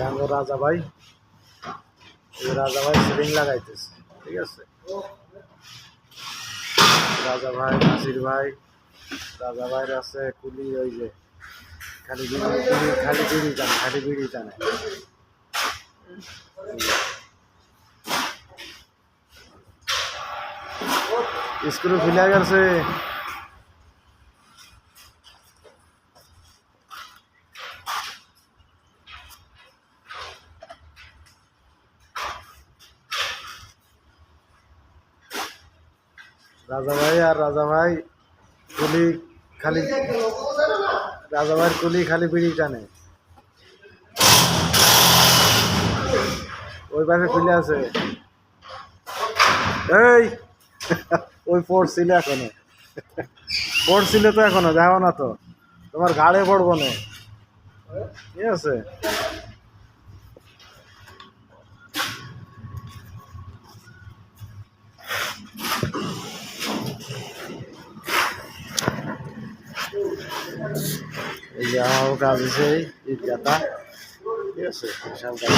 আমার রাজা ভাই, রাজা ভাই সিলিং লাগাইতেছে, ঠিক আছে। রাজা ভাই, নাসির ভাই, রাজা ভাইয়ের আছে কুলি, ওই যে খালি বিড়ি খালি বিড়ি টানে, খালি বিড়ি টানে। স্ক্রু খুলে গেছে। রাজা ভাই আর রাজা ভাই কুলি খালি, রাজা ভাইয়ের কুলি খালি বিড়ি টানে। ওই পাশে খুলে আছে। এই ওই পড়ছিল এখনো, পড়ছিল তো এখনো, দেখো না তো, তোমার ঘাড়ে পড়বো না, ঠিক আছে। এই যে আমারও কাজ হচ্ছে ইট গাঁথা, ঠিক আছে, বিশাল কাজ।